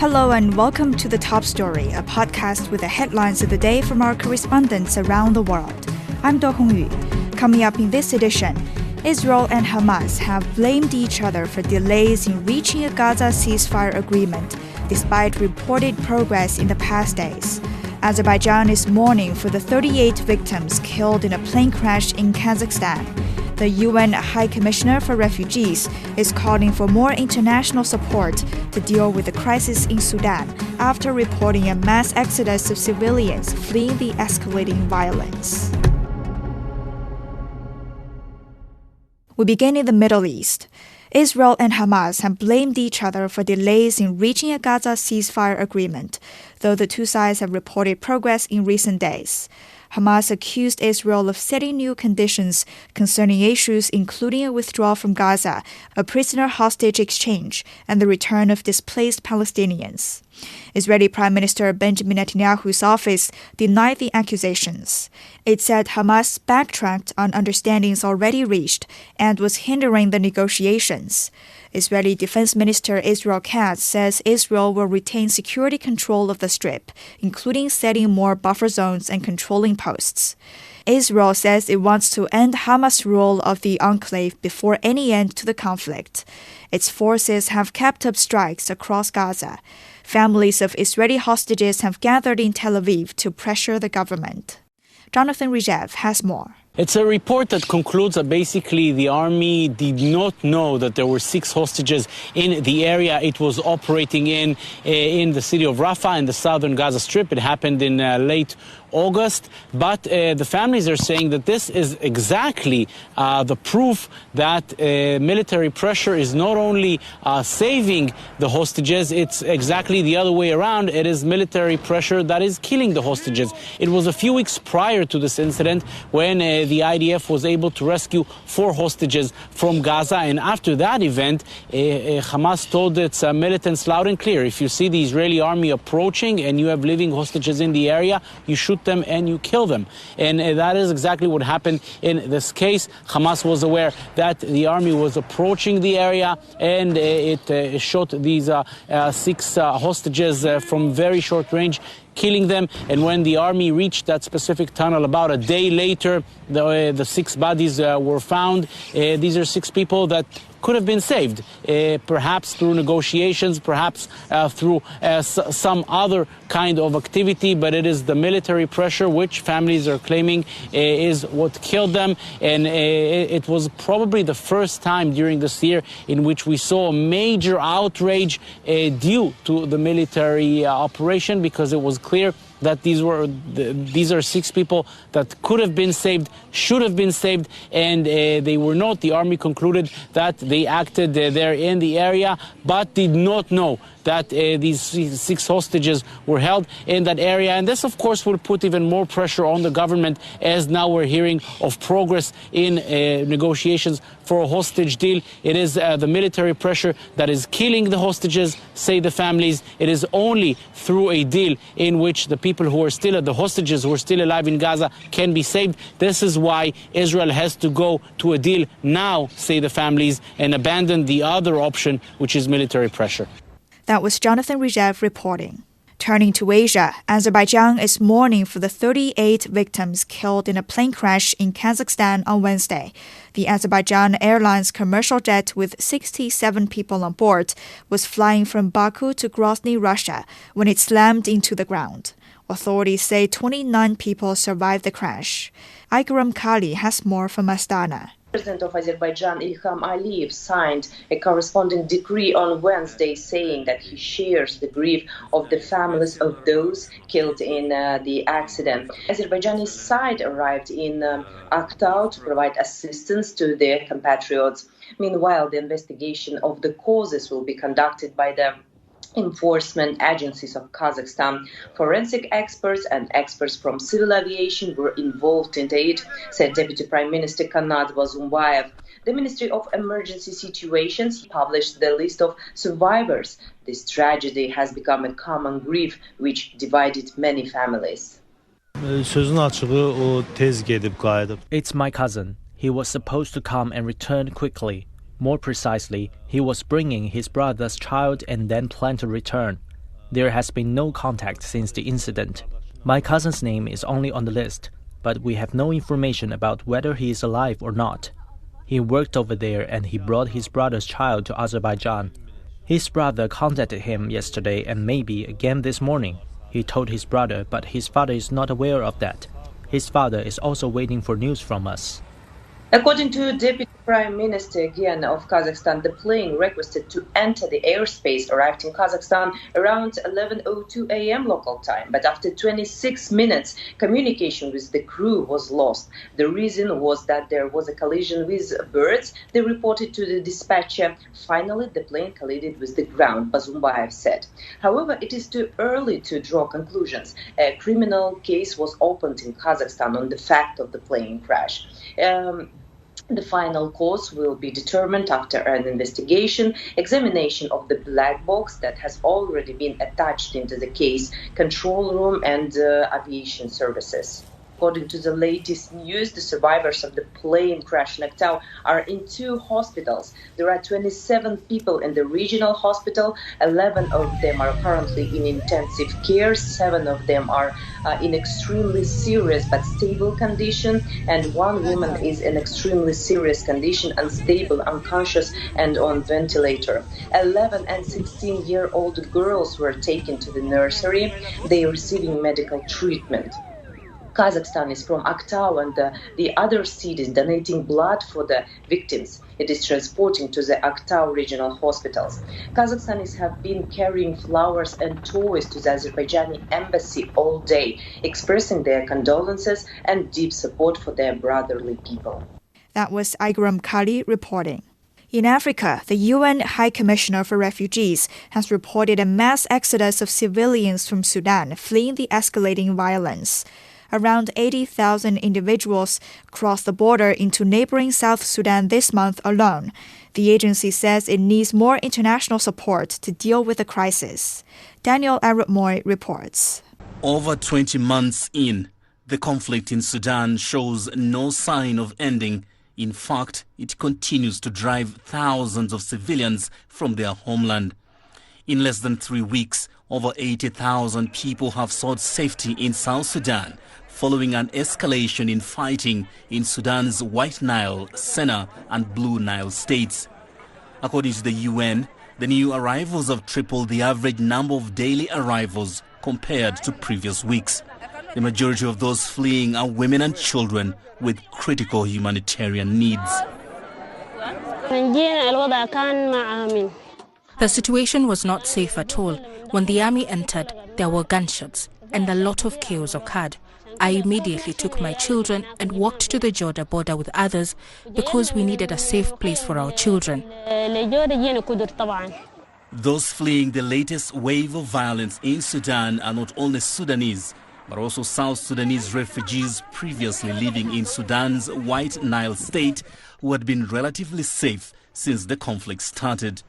Hello and welcome to The Top Story, a podcast with the headlines of the day from our correspondents around the world. I'm Do Hongyu. Coming up in this edition, Israel and Hamas have blamed each other for delays in reaching a Gaza ceasefire agreement, despite reported progress in the past days. Azerbaijan is mourning for the 38 victims killed in a plane crash in Kazakhstan. The UN High Commissioner for Refugees is calling for more international support to deal with the crisis in Sudan after reporting a mass exodus of civilians fleeing the escalating violence. We begin in the Middle East. Israel and Hamas have blamed each other for delays in reaching a Gaza ceasefire agreement, though the two sides have reported progress in recent days. Hamas accused Israel of setting new conditions concerning issues including a withdrawal from Gaza, a prisoner hostage exchange, and the return of displaced Palestinians. Israeli Prime Minister Benjamin Netanyahu's office denied the accusations. It said Hamas backtracked on understandings already reached and was hindering the negotiations. Israeli Defense Minister Israel Katz says Israel will retain security control of the Strip, including setting more buffer zones and controlling posts. Israel says it wants to end Hamas' rule of the enclave before any end to the conflict. Its forces have kept up strikes across Gaza. Families of Israeli hostages have gathered in Tel Aviv to pressure the government. Jonathan Rijev has more. It's a report that concludes that basically the army did not know that there were 6 hostages in the area it was operating in the city of Rafah in the southern Gaza Strip. It happened in late August, but the families are saying that this is exactly the proof that military pressure is not only saving the hostages, it's exactly the other way around. It is military pressure that is killing the hostages. It was a few weeks prior to this incident when the IDF was able to rescue 4 hostages from Gaza, and after that event, Hamas told its militants loud and clear, if you see the Israeli army approaching and you have living hostages in the area, you shoot them and you kill them. And that is exactly what happened in this case. Hamas was aware that the army was approaching the area, and it shot these 6 hostages from very short range, killing them. And when the army reached that specific tunnel about a day later, the 6 bodies were found. These are 6 people that could have been saved, perhaps through negotiations, perhaps through some other kind of activity, but it is the military pressure, which families are claiming is what killed them. And it was probably the first time during this year in which we saw a major outrage due to the military operation, because it was clear that these are 6 people that could have been saved, should have been saved, and they were not. The army concluded that they acted there in the area, but did not know that these 6 hostages were held in that area. And this, of course, will put even more pressure on the government, as now we're hearing of progress in negotiations for a hostage deal. It is the military pressure that is killing the hostages, say the families. It is only through a deal in which the people who are still, the hostages who are still alive in Gaza, can be saved. This is why Israel has to go to a deal now, say the families, and abandon the other option, which is military pressure. That was Jonathan Rijev reporting. Turning to Asia, Azerbaijan is mourning for the 38 victims killed in a plane crash in Kazakhstan on Wednesday. The Azerbaijan Airlines commercial jet with 67 people on board was flying from Baku to Grozny, Russia, when it slammed into the ground. Authorities say 29 people survived the crash. Ikram Kali has more from Astana. President of Azerbaijan Ilham Aliyev signed a corresponding decree on Wednesday saying that he shares the grief of the families of those killed in the accident. Azerbaijani side arrived in Aktau to provide assistance to their compatriots. Meanwhile, the investigation of the causes will be conducted by the enforcement agencies of Kazakhstan. Forensic experts and experts from civil aviation were involved in it, said Deputy Prime Minister Kanat Vazumbayev. The Ministry of Emergency Situations published the list of survivors. This tragedy has become a common grief which divided many families. It's my cousin. He was supposed to come and return quickly. More precisely, he was bringing his brother's child and then planned to return. There has been no contact since the incident. My cousin's name is only on the list, but we have no information about whether he is alive or not. He worked over there and he brought his brother's child to Azerbaijan. His brother contacted him yesterday and maybe again this morning. He told his brother, but his father is not aware of that. His father is also waiting for news from us. According to Deputy Prime Minister again of Kazakhstan, the plane requested to enter the airspace arrived in Kazakhstan around 11:02 a.m. local time. But after 26 minutes, communication with the crew was lost. The reason was that there was a collision with birds. They reported to the dispatcher. Finally, the plane collided with the ground, Bazumbayev said. However, it is too early to draw conclusions. A criminal case was opened in Kazakhstan on the fact of the plane crash. The final cause will be determined after an investigation, examination of the black box that has already been attached into the case, control room and aviation services. According to the latest news, the survivors of the plane crash in Aktau are in 2 hospitals. There are 27 people in the regional hospital. 11 of them are currently in intensive care. 7 of them are in extremely serious but stable condition. And 1 woman is in extremely serious condition, unstable, unconscious, and on ventilator. 11 and 16-year-old girls were taken to the nursery. They are receiving medical treatment. Kazakhstan is from Aktau and the other cities donating blood for the victims. It is transporting to the Aktau regional hospitals. Kazakhstanis have been carrying flowers and toys to the Azerbaijani embassy all day, expressing their condolences and deep support for their brotherly people. That was Aigram Kali reporting. In Africa, the UN High Commissioner for Refugees has reported a mass exodus of civilians from Sudan fleeing the escalating violence. Around 80,000 individuals crossed the border into neighboring South Sudan this month alone. The agency says it needs more international support to deal with the crisis. Daniel Arabmoy reports. Over 20 months in, the conflict in Sudan shows no sign of ending. In fact, it continues to drive thousands of civilians from their homeland. In less than 3 weeks, over 80,000 people have sought safety in South Sudan, following an escalation in fighting in Sudan's White Nile, Sennar and Blue Nile states. According to the UN, the new arrivals have tripled the average number of daily arrivals compared to previous weeks. The majority of those fleeing are women and children with critical humanitarian needs. The situation was not safe at all. When the army entered, there were gunshots and a lot of chaos occurred. I immediately took my children and walked to the Jordan border with others because we needed a safe place for our children. Those fleeing the latest wave of violence in Sudan are not only Sudanese, but also South Sudanese refugees previously living in Sudan's White Nile state who had been relatively safe since the conflict started.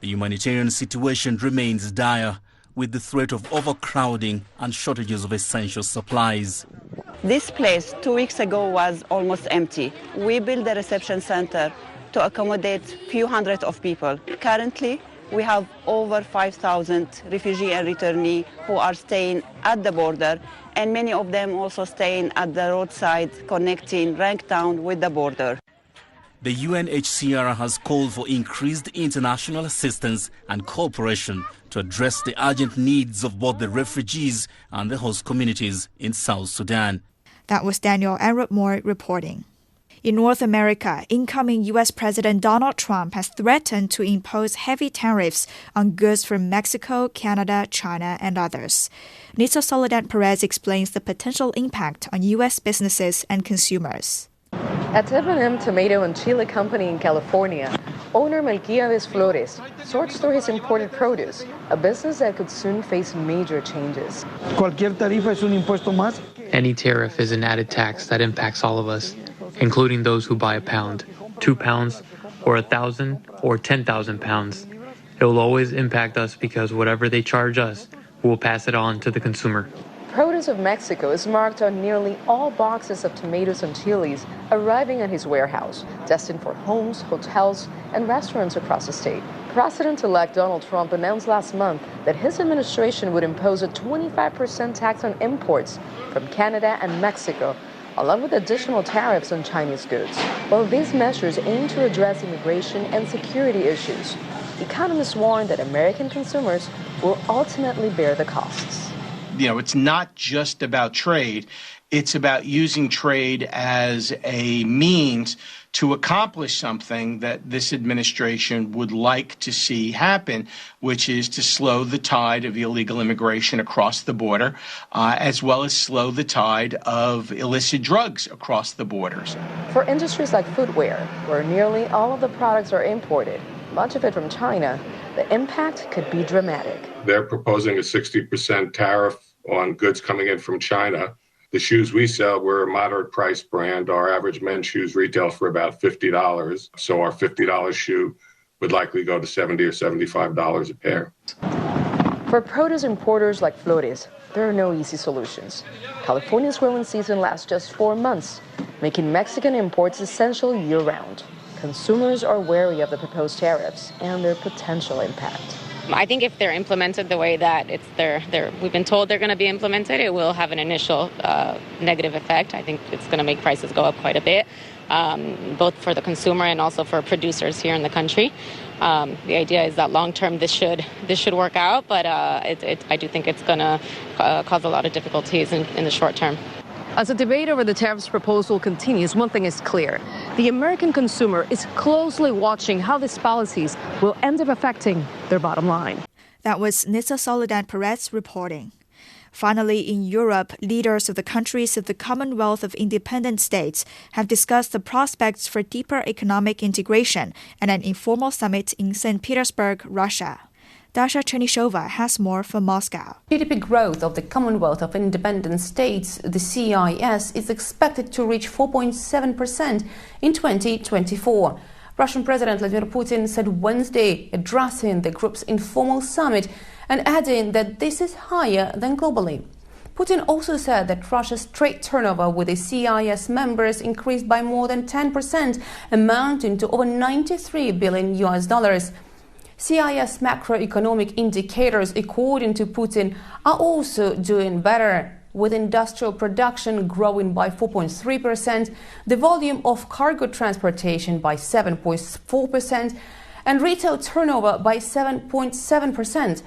The humanitarian situation remains dire, with the threat of overcrowding and shortages of essential supplies. This place 2 weeks ago was almost empty. We built a reception center to accommodate few hundred of people. Currently, we have over 5,000 refugee and returnee who are staying at the border, and many of them also staying at the roadside connecting Rank Town with the border. The UNHCR has called for increased international assistance and cooperation to address the urgent needs of both the refugees and the host communities in South Sudan. That was Daniel Arabmoy reporting. In North America, incoming U.S. President Donald Trump has threatened to impose heavy tariffs on goods from Mexico, Canada, China, and others. Nitsa Soledad Perez explains the potential impact on U.S. businesses and consumers. At M&M Tomato and Chile Company in California, owner Melquiades Flores sorts through his imported produce, a business that could soon face major changes. Any tariff is an added tax that impacts all of us, including those who buy a pound, 2 pounds, or 1,000 or 10,000 pounds. It will always impact us because whatever they charge us, we'll pass it on to the consumer. Produce of Mexico is marked on nearly all boxes of tomatoes and chilies arriving at his warehouse, destined for homes, hotels, and restaurants across the state. President-elect Donald Trump announced last month that his administration would impose a 25% tax on imports from Canada and Mexico, along with additional tariffs on Chinese goods. While these measures aim to address immigration and security issues, economists warn that American consumers will ultimately bear the costs. It's not just about trade. It's about using trade as a means to accomplish something that this administration would like to see happen, which is to slow the tide of illegal immigration across the border, as well as slow the tide of illicit drugs across the borders. For industries like footwear, where nearly all of the products are imported, much of it from China, the impact could be dramatic. They're proposing a 60% tariff on goods coming in from China. The shoes we sell, we're a moderate price brand. Our average men's shoes retail for about $50. So our $50 shoe would likely go to $70 or $75 a pair. For produce importers like Flores, there are no easy solutions. California's growing season lasts just 4 months, making Mexican imports essential year-round. Consumers are wary of the proposed tariffs and their potential impact. I think if they're implemented the way that we've been told they're going to be implemented, it will have an initial negative effect. I think it's going to make prices go up quite a bit, both for the consumer and also for producers here in the country. The idea is that long term this should work out, but I do think it's going to cause a lot of difficulties in the short term. As the debate over the tariffs proposal continues, one thing is clear. The American consumer is closely watching how these policies will end up affecting their bottom line. That was Nitsa Soledad Perez reporting. Finally, in Europe, leaders of the countries of the Commonwealth of Independent States have discussed the prospects for deeper economic integration at an informal summit in St. Petersburg, Russia. Dasha Chernyshova has more from Moscow. GDP growth of the Commonwealth of Independent States, the CIS, is expected to reach 4.7% in 2024. Russian President Vladimir Putin said Wednesday, addressing the group's informal summit and adding that this is higher than globally. Putin also said that Russia's trade turnover with the CIS members increased by more than 10%, amounting to over $93 billion. CIS macroeconomic indicators, according to Putin, are also doing better, with industrial production growing by 4.3%, the volume of cargo transportation by 7.4%, and retail turnover by 7.7%.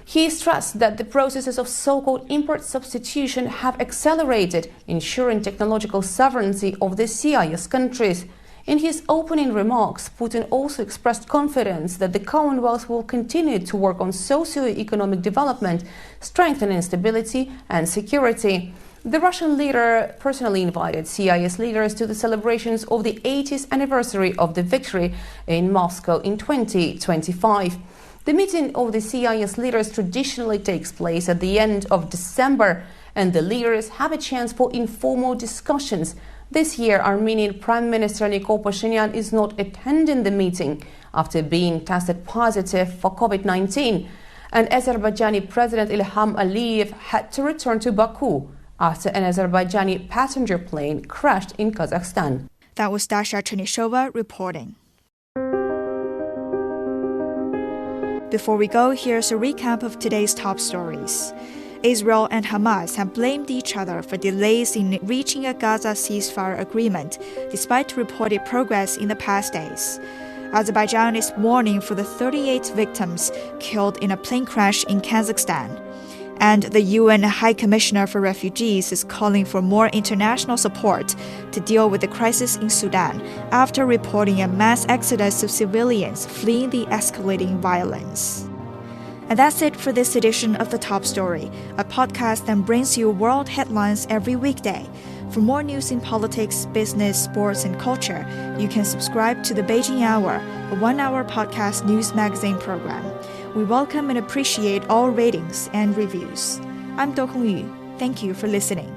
He stressed that the processes of so-called import substitution have accelerated, ensuring technological sovereignty of the CIS countries. In his opening remarks, Putin also expressed confidence that the Commonwealth will continue to work on socio-economic development, strengthening stability and security. The Russian leader personally invited CIS leaders to the celebrations of the 80th anniversary of the victory in Moscow in 2025. The meeting of the CIS leaders traditionally takes place at the end of December, and the leaders have a chance for informal discussions. This year, Armenian Prime Minister Nikol Pashinyan is not attending the meeting after being tested positive for COVID-19. And Azerbaijani President Ilham Aliyev had to return to Baku after an Azerbaijani passenger plane crashed in Kazakhstan. That was Dasha Chernyshova reporting. Before we go, here's a recap of today's top stories. Israel and Hamas have blamed each other for delays in reaching a Gaza ceasefire agreement, despite reported progress in the past days. Azerbaijan is mourning for the 38 victims killed in a plane crash in Kazakhstan. And the UN High Commissioner for Refugees is calling for more international support to deal with the crisis in Sudan after reporting a mass exodus of civilians fleeing the escalating violence. And that's it for this edition of The Top Story, a podcast that brings you world headlines every weekday. For more news in politics, business, sports, and culture, you can subscribe to The Beijing Hour, a one-hour podcast news magazine program. We welcome and appreciate all ratings and reviews. I'm Do Hongyu. Thank you for listening.